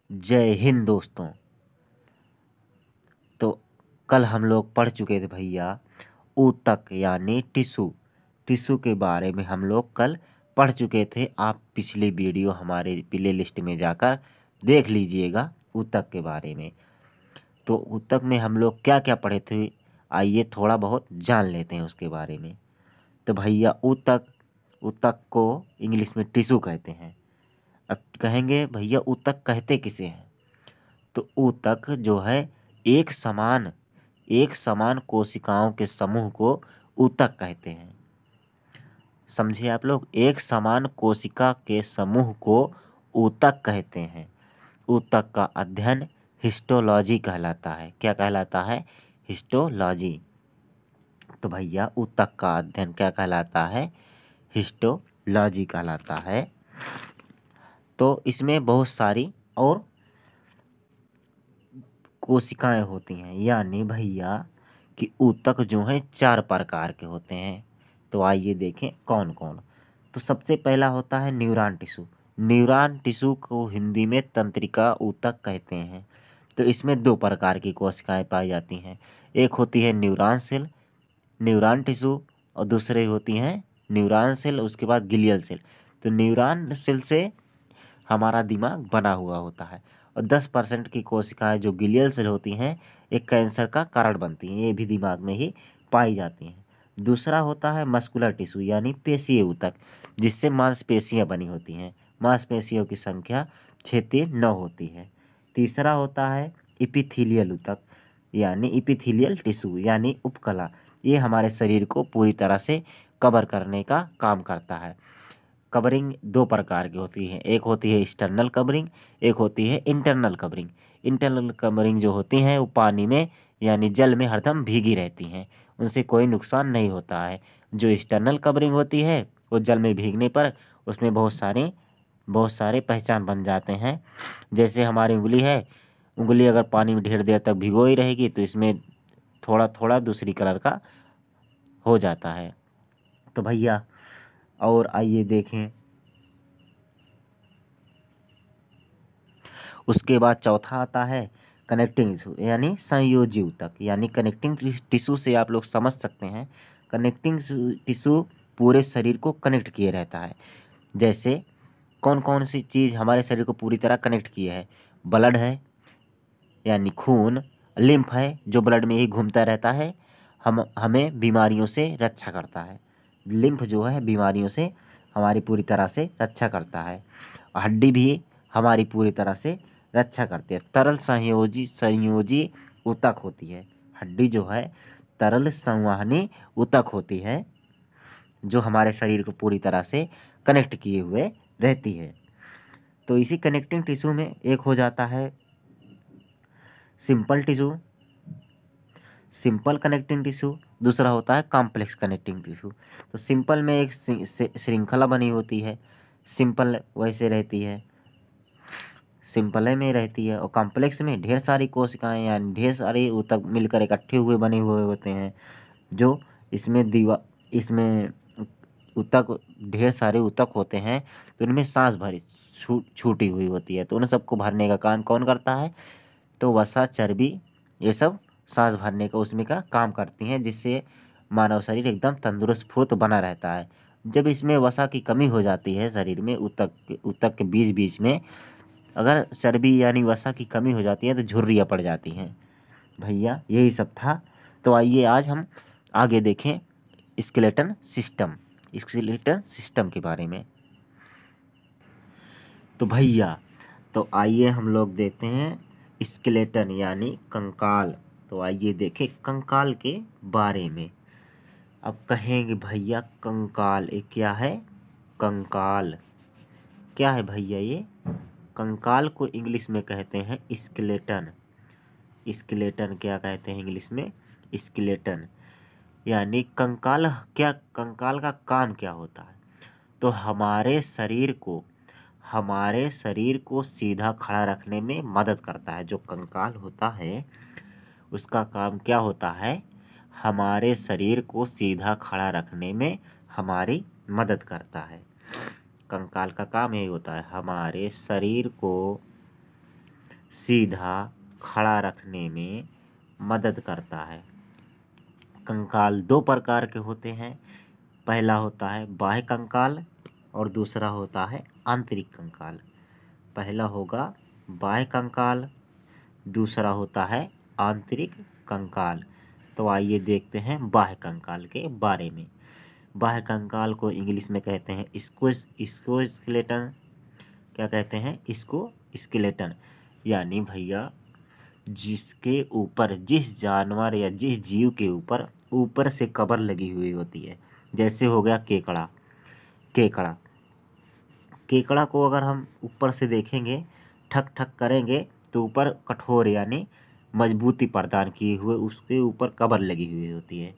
जय हिंद दोस्तों। तो कल हम लोग पढ़ चुके थे भैया ऊतक यानी टिश्यू के बारे में हम लोग कल पढ़ चुके थे। आप पिछली वीडियो हमारे प्ले लिस्ट में जाकर देख लीजिएगा ऊतक के बारे में। तो ऊतक में हम लोग क्या क्या पढ़े थे, आइए थोड़ा बहुत जान लेते हैं उसके बारे में। तो भैया ऊतक को इंग्लिश में टिश्यू कहते हैं। अब कहेंगे भैया ऊतक कहते किसे हैं, तो ऊतक जो है एक समान कोशिकाओं के समूह को ऊतक कहते हैं। समझिए आप लोग, एक समान कोशिका के समूह को ऊतक कहते हैं। ऊतक का अध्ययन हिस्टोलॉजी कहलाता है। क्या कहलाता है? हिस्टोलॉजी। तो भैया ऊतक का अध्ययन क्या कहलाता है? हिस्टोलॉजी कहलाता है। तो इसमें बहुत सारी और कोशिकाएं होती हैं, यानी भैया कि ऊतक जो हैं 4 प्रकार के होते हैं। तो आइए देखें कौन कौन। तो सबसे पहला होता है न्यूरॉन टिश्यू। न्यूरॉन टिश्यू को हिंदी में तंत्रिका ऊतक कहते हैं। तो इसमें 2 प्रकार की कोशिकाएं पाई जाती हैं। एक होती है न्यूरॉन सेल, न्यूरॉन टिश्यू, और दूसरे होती हैं न्यूरॉन सेल, उसके बाद ग्लियल सेल। तो न्यूरॉन सेल से हमारा दिमाग बना हुआ होता है, और 10% की कोशिकाएं जो ग्लियल सेल होती हैं एक कैंसर का कारण बनती हैं, ये भी दिमाग में ही पाई जाती हैं। दूसरा होता है मस्कुलर टिश्यू यानी पेशीय ऊतक, जिससे मांसपेशियां बनी होती हैं। मांसपेशियों की संख्या 6-9 होती है। तीसरा होता है इपिथीलियल ऊतक यानी इपिथीलियल टिश्यू यानी उपकला। ये हमारे शरीर को पूरी तरह से कवर करने का काम करता है। कवरिंग 2 प्रकार की होती है, एक होती है एक्सटर्नल कवरिंग, एक होती है इंटरनल कवरिंग। इंटरनल कवरिंग जो होती हैं वो पानी में यानी जल में हरदम भीगी रहती हैं, उनसे कोई नुकसान नहीं होता है। जो एक्सटर्नल कवरिंग होती है वो जल में भीगने पर उसमें बहुत सारे पहचान बन जाते हैं। जैसे हमारी उंगली है, उंगली अगर पानी में ढेर देर तक भिगो ही रहेगी तो इसमें थोड़ा थोड़ा दूसरी कलर का हो जाता है। तो भैया और आइए देखें, उसके बाद चौथा आता है कनेक्टिंग टिश्यू यानी संयोजी ऊतक। यानी कनेक्टिंग टिश्यू से आप लोग समझ सकते हैं, कनेक्टिंग टिश्यू पूरे शरीर को कनेक्ट किए रहता है। जैसे कौन कौन सी चीज़ हमारे शरीर को पूरी तरह कनेक्ट किए है? ब्लड है यानी खून, लिम्फ है जो ब्लड में ही घूमता रहता है, हमें बीमारियों से रक्षा करता है। लिम्फ जो है बीमारियों से हमारी पूरी तरह से रक्षा करता है। हड्डी भी हमारी पूरी तरह से रक्षा करती है। तरल संयोजी ऊतक होती है। हड्डी जो है तरल संवहनी ऊतक होती है, जो हमारे शरीर को पूरी तरह से कनेक्ट किए हुए रहती है। तो इसी कनेक्टिंग टिश्यू में एक हो जाता है simple tissue, simple connecting tissue. दूसरा होता है कॉम्प्लेक्स कनेक्टिंग टिश्यू। तो सिंपल में एक श्रृंखला बनी होती है, सिंपल वैसे रहती है, सिंपल में रहती है। और कॉम्प्लेक्स में ढेर सारी कोशिकाएं यानी ढेर सारे ऊतक मिलकर इकट्ठे हुए बने हुए होते हैं। जो इसमें ऊतक, ढेर सारे ऊतक होते हैं, तो इनमें सांस भरी छूटी हुई होती है। तो उन सबको भरने का काम कौन करता है? तो वसा, चर्बी, ये सब सांस भरने का उसमें का काम करती हैं, जिससे मानव शरीर एकदम तंदुरुस्त फुर्त बना रहता है। जब इसमें वसा की कमी हो जाती है शरीर में, ऊतक के बीच बीच में अगर चर्बी यानी वसा की कमी हो जाती है तो झुर्रियाँ पड़ जाती हैं। भैया यही सब था। तो आइए आज हम आगे देखें स्केलेटन सिस्टम के बारे में। तो भैया तो आइए हम लोग देखते हैं स्केलेटन यानी कंकाल। तो आइए देखें कंकाल के बारे में। अब कहेंगे भैया कंकाल ये क्या है? कंकाल क्या है भैया? ये कंकाल को इंग्लिश में कहते हैं स्केलेटन। स्केलेटन क्या कहते हैं इंग्लिश में? स्केलेटन। यानी कंकाल का काम क्या होता है? तो हमारे शरीर को सीधा खड़ा रखने में मदद करता है। जो कंकाल होता है उसका काम क्या होता है? हमारे शरीर को सीधा खड़ा रखने में हमारी मदद करता है। कंकाल का काम यही होता है, हमारे शरीर को सीधा खड़ा रखने में मदद करता है। कंकाल दो प्रकार के होते हैं। पहला होता है बाह्य कंकाल और दूसरा होता है आंतरिक कंकाल। पहला होगा बाह्य कंकाल, दूसरा होता है आंतरिक कंकाल। तो आइए देखते हैं बाह्य कंकाल के बारे में। बाह्य कंकाल को इंग्लिश में कहते हैं स्केलेटन। क्या कहते हैं इसको? स्केलेटन। यानी भैया जिसके ऊपर, जिस जानवर या जिस जीव के ऊपर ऊपर से कबर लगी हुई होती है। जैसे हो गया केकड़ा। केकड़ा केकड़ा को अगर हम ऊपर से देखेंगे, ठक ठक करेंगे तो ऊपर कठोर यानी मजबूती प्रदान किए हुए उसके ऊपर कबर लगी हुई होती है,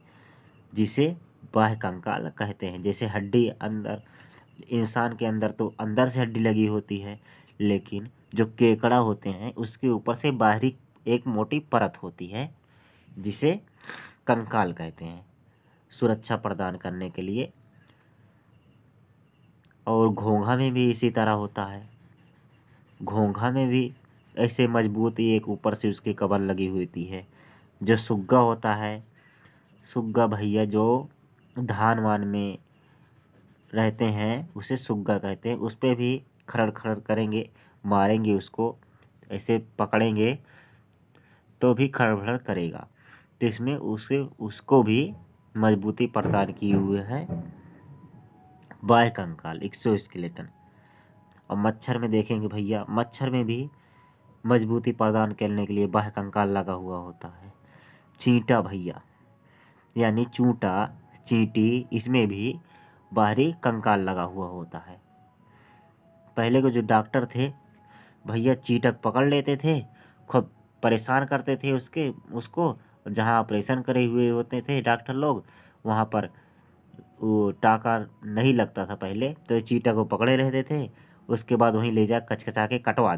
जिसे बाह्य कंकाल कहते हैं। जैसे हड्डी अंदर, इंसान के अंदर तो अंदर से हड्डी लगी होती है, लेकिन जो केकड़ा होते हैं उसके ऊपर से बाहरी एक मोटी परत होती है, जिसे कंकाल कहते हैं, सुरक्षा प्रदान करने के लिए। और घोंघा में भी इसी तरह होता है। घोंघा में भी ऐसे मजबूती एक ऊपर से उसकी कबर लगी हुई होती है। जो सुग्गा होता है, सुग्गा भैया जो धान वान में रहते हैं उसे सुग्गा कहते हैं। उस पर भी खरड़ खरड़ करेंगे, मारेंगे उसको, ऐसे पकड़ेंगे तो भी खरड़ खरड़ करेगा। तो इसमें उसको भी मजबूती प्रदान किए हुए है बाह्य कंकाल, एक्सोस्केलेटन। और मच्छर में देखेंगे भैया, मच्छर में भी मजबूती प्रदान करने के लिए बाह्य कंकाल लगा हुआ होता है। चींटा भैया यानी चूंटा, चींटी, इसमें भी बाहरी कंकाल लगा हुआ होता है। पहले के जो डॉक्टर थे भैया चींटक पकड़ लेते थे, खूब परेशान करते थे उसको। जहाँ ऑपरेशन करे हुए होते थे डॉक्टर लोग, वहाँ पर वो टाका नहीं लगता था पहले, तो ये चींटा को पकड़े रहते थे। उसके बाद वहीं ले जा कचकचा के कटवा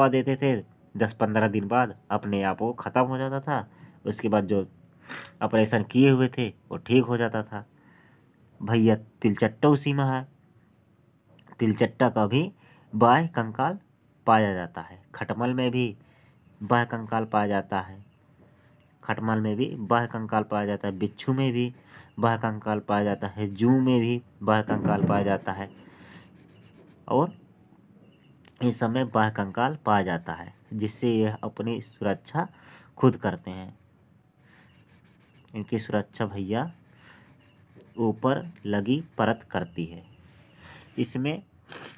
देते थे। 10-15 दिन बाद अपने आप वो ख़त्म हो जाता था। उसके बाद जो ऑपरेशन किए हुए थे वो ठीक हो जाता था। भैया तिलचट्टा उसी में है। तिलचट्टा का भी बाह्य कंकाल पाया जाता है। खटमल में भी बाह्य कंकाल पाया जाता है। खटमल में भी बाह्य कंकाल पाया जाता है। बिच्छू में भी बाह्य कंकाल पाया जाता है। जू में भी बाह्य कंकाल पाया जाता है। और इस समय बाह्य कंकाल पाया जाता है, जिससे यह अपनी सुरक्षा खुद करते हैं। इनकी सुरक्षा भैया ऊपर लगी परत करती है। इसमें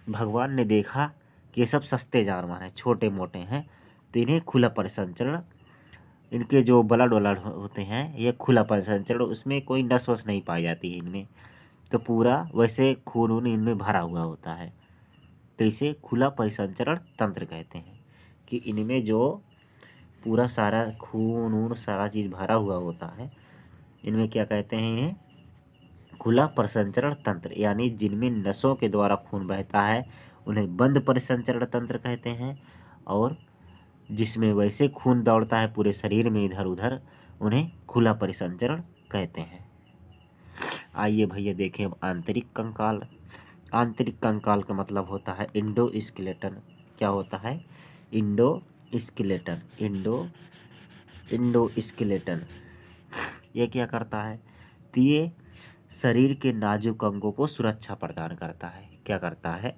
भगवान ने देखा कि ये सब सस्ते जानवर हैं, छोटे मोटे हैं, तो इन्हें खुला परिसंचरण, इनके जो ब्लड वलड होते हैं ये खुला परिसंचरण, उसमें कोई नस वस नहीं पाई जाती है इनमें। तो पूरा वैसे खून वून इनमें भरा हुआ होता है, तो इसे खुला परिसंचरण तंत्र कहते हैं। कि इनमें जो पूरा सारा खून वून सारा चीज़ भरा हुआ होता है, इनमें क्या कहते हैं? इन्हें खुला परिसंचरण तंत्र, यानी जिनमें नसों के द्वारा खून बहता है उन्हें बंद परिसंचरण तंत्र कहते हैं। और जिसमें वैसे खून दौड़ता है पूरे शरीर में इधर उधर, उन्हें खुला परिसंचरण कहते हैं। आइए भैया देखें अब आंतरिक कंकाल। आंतरिक कंकाल का मतलब होता है इंडोस्केलेटन। क्या होता है? इंडोस्केलेटन। इंडोस्केलेटन ये क्या करता है? तो ये शरीर के नाजुक अंगों को सुरक्षा प्रदान करता है। क्या करता है?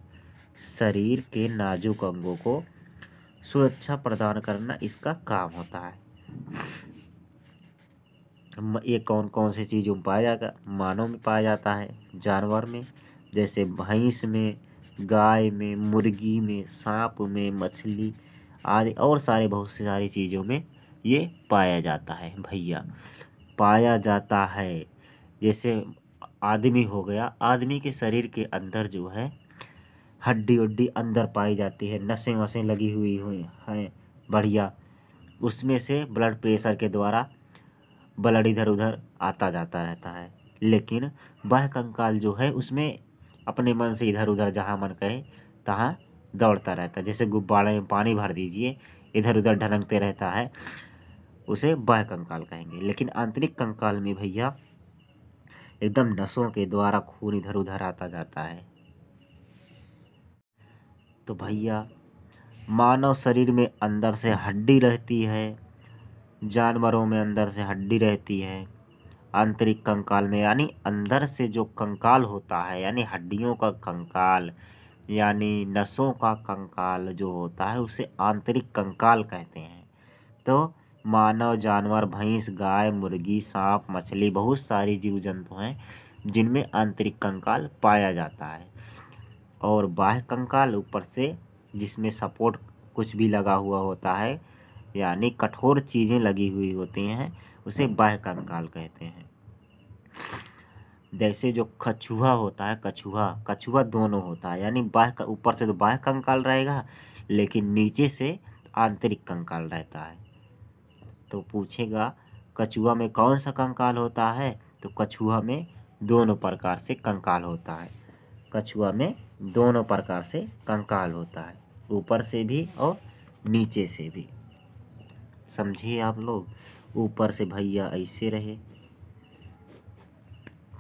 शरीर के नाजुक अंगों को सुरक्षा प्रदान करना इसका काम होता है। ये कौन कौन सी चीज़ों में पाया जाता? मानव में पाया जाता है, जानवर में जैसे भैंस में, गाय में, मुर्गी में, सांप में, मछली आदि और सारे बहुत सी सारी चीज़ों में ये पाया जाता है भैया, पाया जाता है। जैसे आदमी हो गया, आदमी के शरीर के अंदर जो है हड्डी उड्डी अंदर पाई जाती है, नसें वसें लगी हुई हैं बढ़िया, उसमें से ब्लड प्रेशर के द्वारा ब्लड इधर उधर आता जाता रहता है। लेकिन बाह्य कंकाल जो है उसमें अपने मन से इधर उधर जहाँ मन कहे तहाँ दौड़ता रहता है। जैसे गुब्बारे में पानी भर दीजिए, इधर उधर ढनकते रहता है, उसे बाह्य कंकाल कहेंगे। लेकिन आंतरिक कंकाल में भैया एकदम नसों के द्वारा खून इधर उधर आता जाता है। तो भैया मानव शरीर में अंदर से हड्डी रहती है, जानवरों में अंदर से हड्डी रहती है। आंतरिक कंकाल में यानी अंदर से जो कंकाल होता है, यानी हड्डियों का कंकाल, यानी नसों का कंकाल जो होता है उसे आंतरिक कंकाल कहते हैं। तो मानव, जानवर, भैंस, गाय, मुर्गी, सांप, मछली, बहुत सारी जीव जंतु हैं जिनमें आंतरिक कंकाल पाया जाता है। और बाह्य कंकाल ऊपर से जिसमें सपोर्ट कुछ भी लगा हुआ होता है, यानी कठोर चीज़ें लगी हुई होती हैं, उसे बाह्य कंकाल कहते हैं। जैसे जो कछुआ होता है, कछुआ दोनों होता है, यानी बाह्य ऊपर से तो बाह्य कंकाल रहेगा, लेकिन नीचे से आंतरिक कंकाल रहता है। तो पूछेगा कछुआ में कौन सा कंकाल होता है, तो कछुआ में दोनों प्रकार से कंकाल होता है। कछुआ में दोनों प्रकार से कंकाल होता है, ऊपर से भी और नीचे से भी। समझिए आप लोग। ऊपर से भैया ऐसे रहे,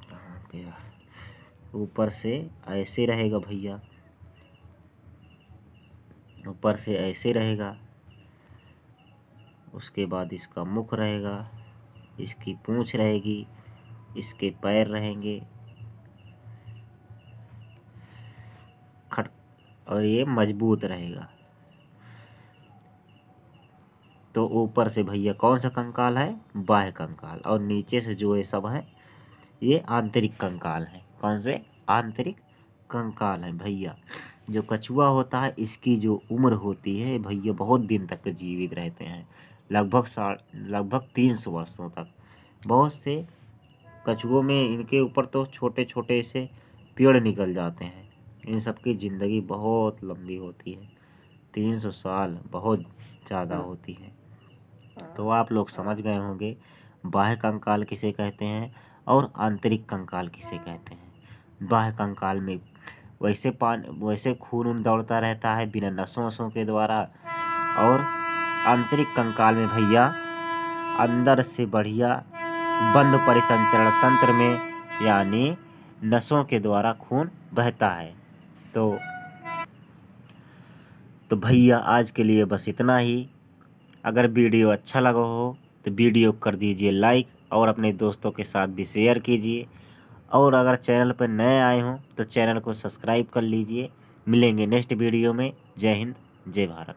कहाँ गया, ऊपर से ऐसे रहेगा भैया, ऊपर से ऐसे रहेगा। उसके बाद इसका मुख रहेगा, इसकी पूँछ रहेगी, इसके पैर रहेंगे, खट और ये मजबूत रहेगा। तो ऊपर से भैया कौन सा कंकाल है, बाह्य कंकाल, और नीचे से जो ये सब है ये आंतरिक कंकाल है। कौन से, आंतरिक कंकाल है भैया। जो कछुआ होता है इसकी जो उम्र होती है भैया बहुत दिन तक जीवित रहते हैं, लगभग 300 वर्षों तक। बहुत से कछुओं में इनके ऊपर तो छोटे छोटे से पेड़ निकल जाते हैं। इन सब की ज़िंदगी बहुत लंबी होती है, 300 साल बहुत ज़्यादा होती है। तो आप लोग समझ गए होंगे बाह्य कंकाल किसे कहते हैं और आंतरिक कंकाल किसे कहते हैं। बाह्य कंकाल में वैसे खून उन दौड़ता रहता है बिना नसों वसों के द्वारा, और आंतरिक कंकाल में भैया अंदर से बढ़िया बंद परिसंचरण तंत्र में, यानी नसों के द्वारा खून बहता है। तो भैया आज के लिए बस इतना ही। अगर वीडियो अच्छा लगा हो तो वीडियो कर दीजिए लाइक, और अपने दोस्तों के साथ भी शेयर कीजिए। और अगर चैनल पर नए आए हों तो चैनल को सब्सक्राइब कर लीजिए। मिलेंगे नेक्स्ट वीडियो में। जय हिंद, जय भारत।